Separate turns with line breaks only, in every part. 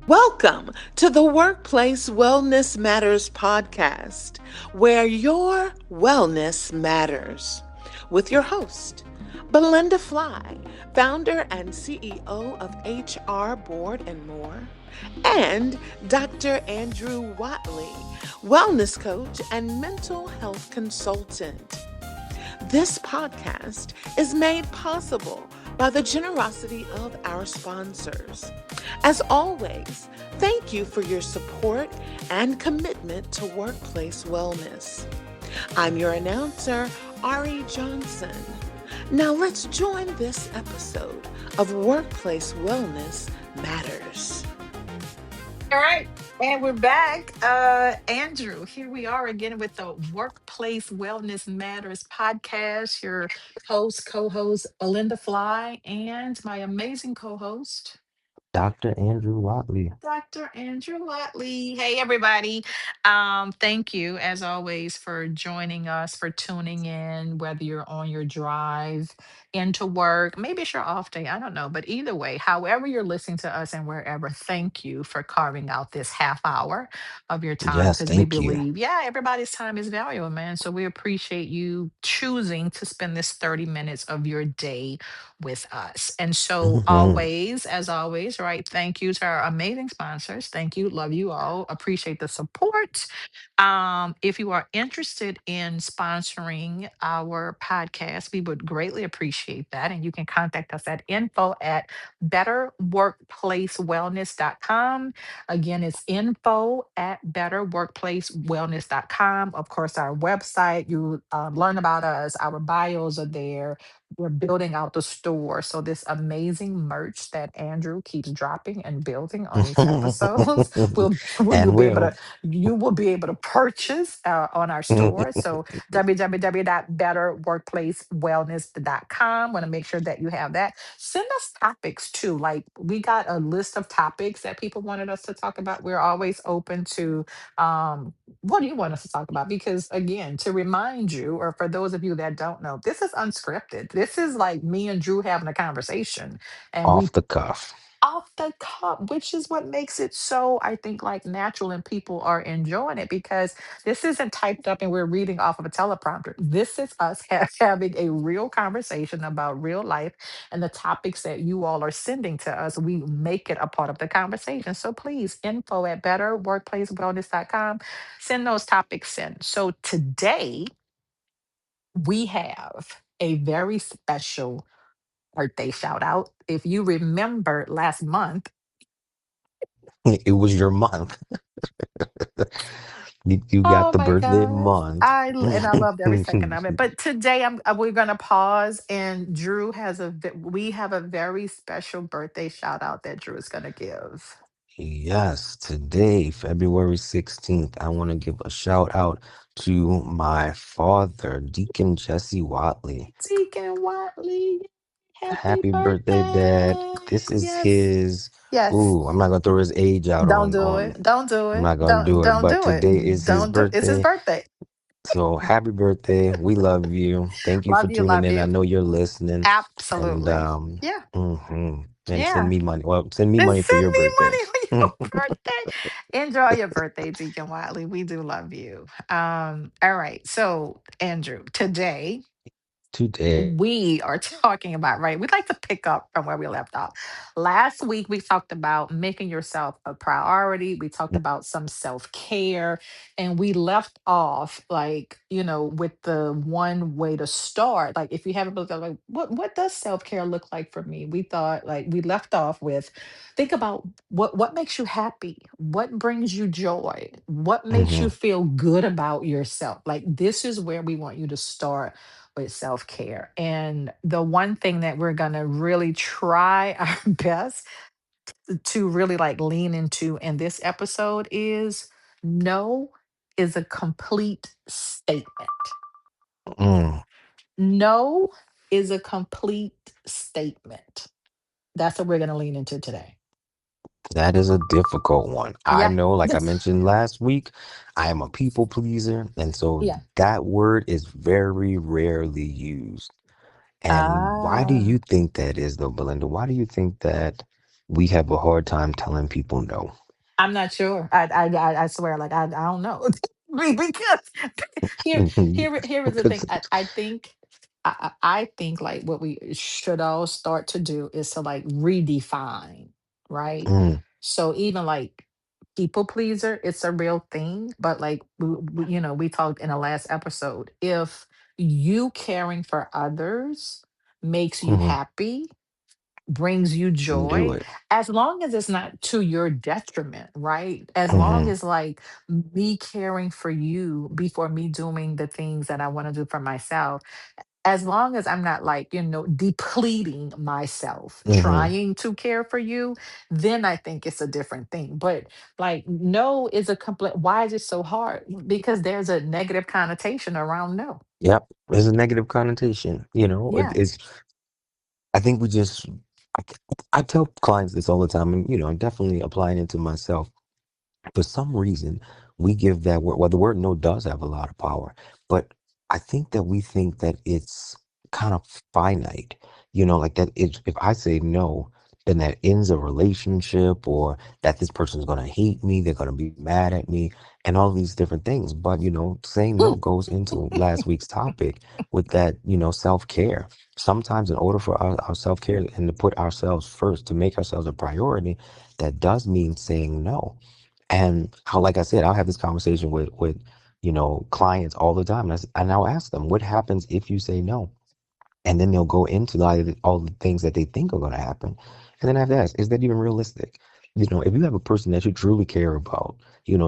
Welcome to the Workplace Wellness Matters podcast, where your wellness matters. With your host, Belinda Fly, founder and CEO of HR Board and More, and Dr. Andrew Watley, wellness coach and mental health consultant. This podcast is made possible by the generosity of our sponsors. As always, thank you for your support and commitment to workplace wellness. I'm your announcer, Ari Johnson. Now let's join this episode of Workplace Wellness Matters.
All right. And we're back. Andrew, here we are again with the Workplace Wellness Matters podcast. Your host, co host, Belinda Fly, and my amazing co host,
Dr. Andrew Watley.
Dr. Andrew Watley. Hey, everybody. Thank you, as always, for joining us, for tuning in, whether you're on your drive into work, maybe it's your off day, I don't know. But either way, however you're listening to us and wherever, thank you for carving out this half hour of your time
Yes,
because we
thank you.
believe, yeah, everybody's time is valuable, man. So we appreciate you choosing to spend this 30 minutes of your day with us. And so,
Mhm.
always, as always, right? Thank you to our amazing sponsors. Thank you. Love you all. Appreciate the support. If you are interested in sponsoring our podcast, we would greatly appreciate that. And you can contact us at info at betterworkplacewellness.com. Again, it's info at betterworkplacewellness.com. Of course, our website, you learn about us, our bios are there. We're building out the store. So this amazing merch that Andrew keeps dropping and building on these episodes, you'll
And
be able to
will.
purchase on our store. So www.betterworkplacewellness.com. Want to make sure that you have that. Send us topics too. Like we got a list of topics that people wanted us to talk about. We're always open to what do you want us to talk about? Because again, to remind you, or for those of you that don't know, this is unscripted. This is like me and Drew having a conversation, and we
Off the cuff.
off the cup, which is what makes it so, I think, like natural and people are enjoying it because this isn't typed up and we're reading off of a teleprompter. This is us having a real conversation about real life and the topics that you all are sending to us. We make it a part of the conversation. So please, info at betterworkplacewellness.com. Send those topics in. So today we have a very special birthday shout out. If you remember last month,
It was your month. You got
oh
the
my
birthday
gosh.
month.
And I loved every second of it. But today we're gonna pause and Drew has we have a very special birthday shout out that Drew is gonna give.
Yes, today, February 16th, I want to give a shout out to my father, Deacon Jesse Watley.
Deacon Watley, happy
Happy birthday, Dad.
birthday.
This is
Yes.
his.
Yes.
Ooh, I'm not gonna throw his age out
Don't
on
do it.
on.
Don't do
I'm
it.
not gonna do it,
Don't
but
do
today
it.
is his
It's his
birthday.
birthday.
So happy birthday. We love you. Thank you for
Love you,
tuning
love
in. I
you.
know you're listening. And
Absolutely. Yeah.
and send
Yeah.
me money. Well, send me
Then
money for
send
your
me
birthday.
money for your birthday. Enjoy your birthday, Deacon Wiley. We do love you. All right. So, Andrew, today
Today.
we are talking about, right? We'd like to pick up from where we left off. Last week, we talked about making yourself a priority. We talked about some self care, and we left off, like, with the one way to start. Like, if you haven't looked at, like, what does self care look like for me? We thought, like, we left off with think about what makes you happy, what brings you joy, what makes you
Hmm.
feel good about yourself. Like, this is where we want you to start with self care. And the one thing that we're going to really try our best to really like lean into in this episode is no is a complete statement.
Mm,
No is a complete statement. That's what we're going to lean into today.
that is a difficult one. I
Yeah.
know, like I
This,
mentioned last week, I am a people pleaser. And so
yeah.
that word is very rarely used. And why do
Ah.
you think that is, though, Belinda? Why do you think that? we have a hard time telling people no.
I'm not sure. I swear, like I don't know. Because here is the thing.
Because
I think I think like what we should all start to do is to like redefine, right?
mm,
So even like people pleaser, it's a real thing. But like we talked in the last episode, if you caring for others makes you
mhm,
happy, brings you
do
joy,
it.
as long as it's not to your detriment, right? As long
Mhm,
as like me caring for you before me doing the things that I want to do for myself, as long as I'm not like, depleting myself
mhm.
trying to care for you, then I think it's a different thing. But like, no is a complete, why is it so hard? Because there's a negative connotation around no.
Yep, there's a negative connotation.
Yeah.
I think we just. I, I tell clients this all the time, and I'm definitely applying it to myself. For some reason, we give that word, well, the word no does have a lot of power, but I think that we think that it's kind of finite, like that if I say no, then that ends a relationship, or that this person's going to hate me, they're going to be mad at me, and all these different things. But, saying no goes into last week's topic with that, self-care. Sometimes in order for our self-care and to put ourselves first, to make ourselves a priority, that does mean saying no. And how, like I said, I'll have this conversation with clients all the time. And I'll ask them, what happens if you say no? And then they'll go into like all the things that they think are going to happen. And then I have to ask, is that even realistic? If you have a person that you truly care about,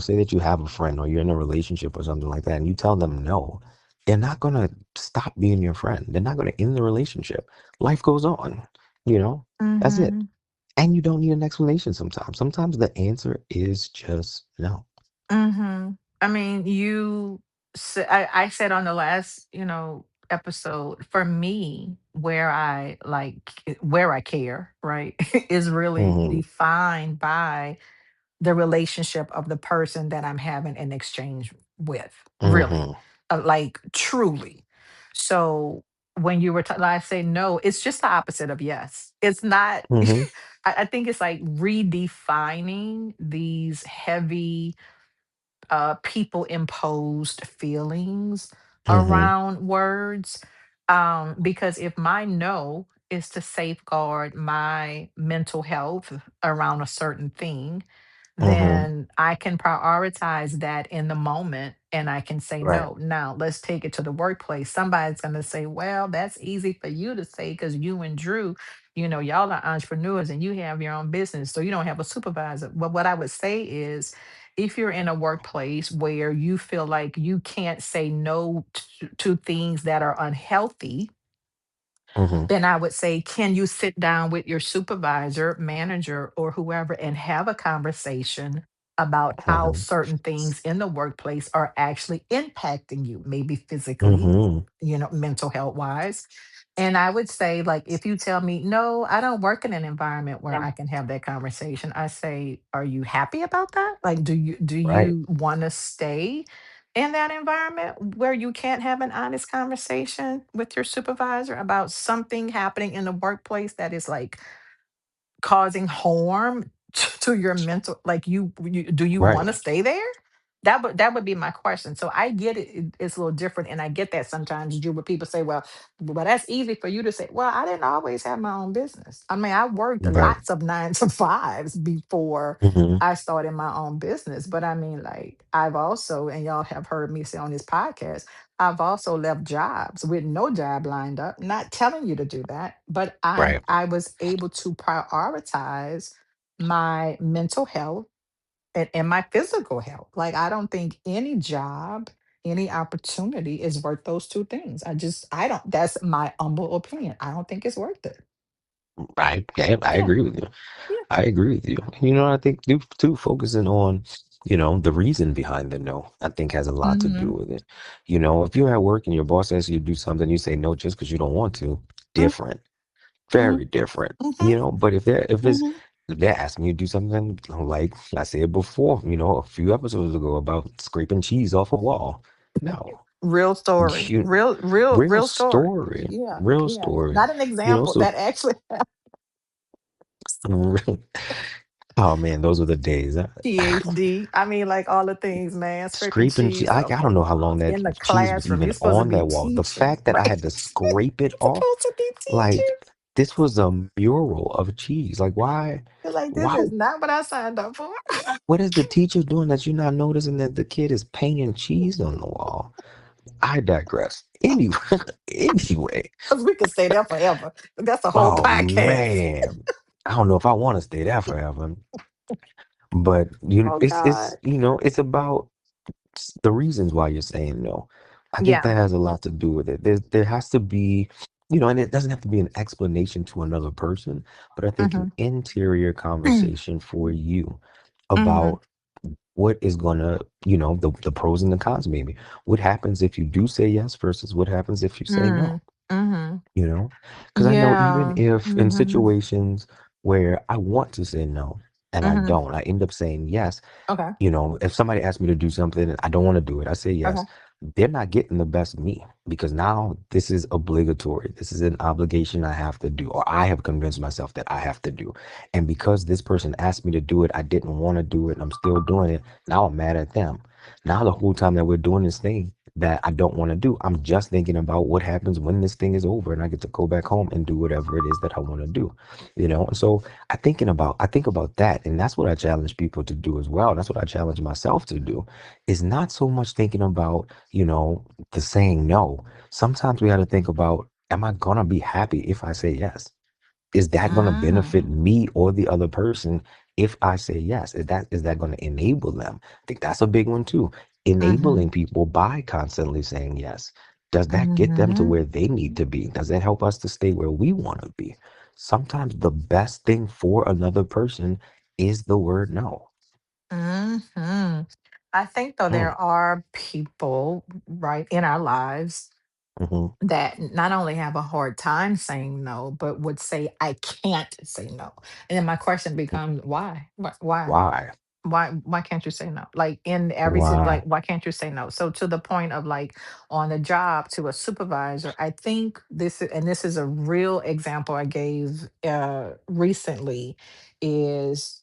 say that you have a friend or you're in a relationship or something like that, and you tell them no, they're not going to stop being your friend. They're not going to end the relationship. Life goes on, you know, that's it.
Hmm.
And you don't need an explanation sometimes. Sometimes the answer is just no.
I mean, I said on the last, episode, for me, where I care, right, is really
Hmm.
defined by the relationship of the person that I'm having an exchange with, really,
Hmm.
like truly. So when I say no, it's just the opposite of yes. It's not.
Hmm.
I think it's like redefining these heavy people imposed feelings
Hmm.
around words. Because if my no is to safeguard my mental health around a certain thing,
Hmm.
then I can prioritize that in the moment and I can say
Right.
no. Now, let's take it to the workplace. Somebody's going to say, well, that's easy for you to say because you and Drew, y'all are entrepreneurs and you have your own business. So you don't have a supervisor. But what I would say is, if you're in a workplace where you feel like you can't say no to things that are unhealthy,
Hmm.
then I would say, can you sit down with your supervisor, manager, or whoever and have a conversation about how
Hmm.
certain things in the workplace are actually impacting you, maybe physically,
Hmm.
mental health wise. And I would say, like, if you tell me, no, I don't work in an environment where I can have that conversation, I say, are you happy about that? Like, do
Right.
you want to stay in that environment where you can't have an honest conversation with your supervisor about something happening in the workplace that is like causing harm to your mental, like do you want to
Right.
stay there? That would be my question. So I get it, it's a little different, and I get that sometimes you where people say, well, that's easy for you to say. Well, I didn't always have my own business. I mean, I worked
Right.
lots of 9 to 5s before
Hmm.
I started my own business. But I mean, like, I've also, and y'all have heard me say on this podcast, I've also left jobs with no job lined up. Not telling you to do that, but
Right.
I was able to prioritize my mental health and my physical health. Like, I don't think any job, any opportunity is worth those two things. I don't, that's my humble opinion. I don't think it's worth it.
Right. Yeah, I
Yeah.
agree with you.
Yeah.
I agree with you. I think too, focusing on, the reason behind the no, I think has a lot to do
Mm-hmm.
with it. If you're at work and your boss asks you to do something, you say no just because you don't want to, different.
Mm-hmm.
Very different. But
Mm-hmm.
if they're asking you to do something like I said before, a few episodes ago about scraping cheese off a wall. No.
Real story.
You
Real story. Yeah.
real
Yeah.
story.
Not an example
So
that actually
Oh man, those were the days.
PhD. I mean, like all the things, man. Scraping
Scraping cheese.
cheese
I
off
don't know how long
walls
that
in the
cheese was
classroom.
even
You're supposed to
on
be
that wall. The
teaching,
fact that I
right?
had to scrape it
You're
off,
supposed to be
like
teaching.
this was a mural of cheese. Like why?
You're like, this
Why?
is not what I signed up for.
What is the teacher doing that you're not noticing that the kid is painting cheese on the wall? I digress. Anyway, anyway.
Because we could stay there forever. That's a whole
Oh
podcast.
man, I don't know if I want to stay there forever. But
Oh
it's
God.
it's about the reasons why you're saying no. I think
Yeah.
that has a lot to do with it. There has to be, and it doesn't have to be an explanation to another person, but I think an
Mm-hmm.
interior conversation for you
Mm-hmm.
about what is gonna, the pros and the cons maybe. What happens if you do say yes versus what happens if you say no?
Mm-hmm.
you know because I know even
Yeah.
if in
Mm-hmm.
situations where I want to say no and I
Mm-hmm.
don't, I end up saying yes.
Okay.
If somebody asks me to do something and I don't want to do it, I say
Okay.
yes. They're not getting the best of me because now this is obligatory. This is an obligation I have to do, or I have convinced myself that I have to do. And because this person asked me to do it, I didn't want to do it, and I'm still doing it. Now I'm mad at them. Now the whole time that we're doing this thing that I don't want to do, I'm just thinking about what happens when this thing is over and I get to go back home and do whatever it is that I want to do. And so I think about that, and that's what I challenge people to do as well. That's what I challenge myself to do, is not so much thinking about, the saying no. Sometimes we got to think about, am I gonna be happy if I say yes? Is that gonna benefit
Mm-hmm.
me or the other person if I say yes? Is that gonna enable them? I think that's a big one too.
Mm-hmm.
Enabling people by constantly saying yes. Does that get them to
Mm-hmm.
where they need to be? Does that help us to stay where we want to be? Sometimes the best thing for another person is the word no.
Mm-hmm. I think though
Mm,
there are people right in our lives
mhm.
that not only have a hard time saying no, but would say, I can't say no. And then my question becomes, why? Why?
Why?
Why can't you say no? Like in every
Why?
like why can't you say no? So to the point of like on the job to a supervisor, I think this is a real example I gave recently, is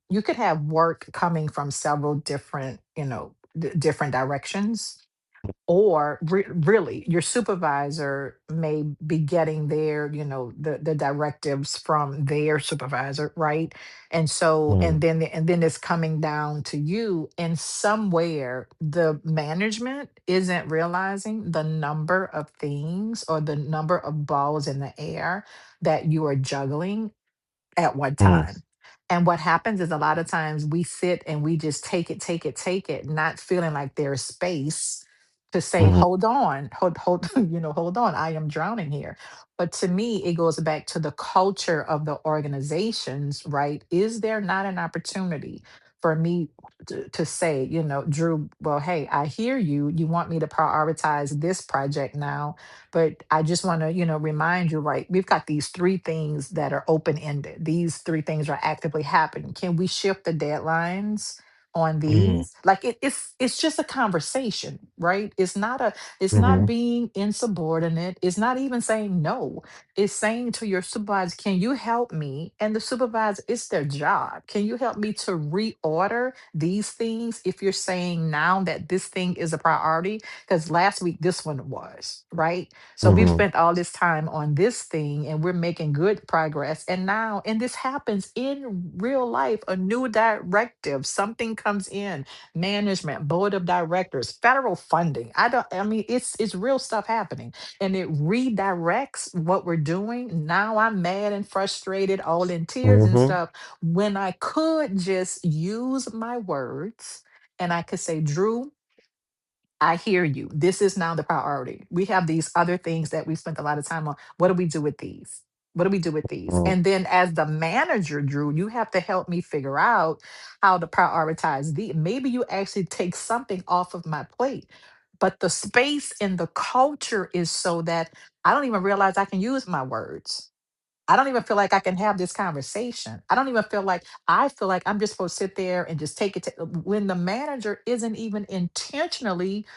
you could have work coming from several different different directions, or really your supervisor may be getting their the directives from their supervisor, right? And so
Mm,
and then it's coming down to you, and somewhere the management isn't realizing the number of things or the number of balls in the air that you are juggling at one
mm,
time. And what happens is a lot of times we sit and we just take it, not feeling like there's space to say,
mhm,
hold on, hold, hold on, I am drowning here. But to me, it goes back to the culture of the organizations, right? Is there not an opportunity for me to say, Drew, well, hey, I hear you. You want me to prioritize this project now, but I just want to, remind you, right? We've got these three things that are open ended. These three things are actively happening. Can we shift the deadlines on
mm,
these? Like it's just a conversation, right? It's not
mhm,
being insubordinate. It's not even saying no. It's saying to your supervisor, can you help me? And the supervisor, it's their job. Can you help me to reorder these things if you're saying now that this thing is a priority? Because last week this one was, right? So we've
mhm,
spent all this time on this thing and we're making good progress. And this happens in real life, a new directive, something comes in, management, board of directors, federal funding. I mean, it's real stuff happening, and it redirects what we're doing. Now I'm mad and frustrated, all in tears and
mhm,
stuff, when I could just use my words and I could say, Drew, I hear you. This is now the priority. We have these other things that we spent a lot of time on. What do we do with these? What do we do with these?
mm,
And then as the manager, Drew, you have to help me figure out how to prioritize the. Maybe you actually take something off of my plate. But the space in the culture is so that I don't even realize I can use my words. I don't even feel like I can have this conversation. I feel like I'm just supposed to sit there and just take it when the manager isn't even intentionally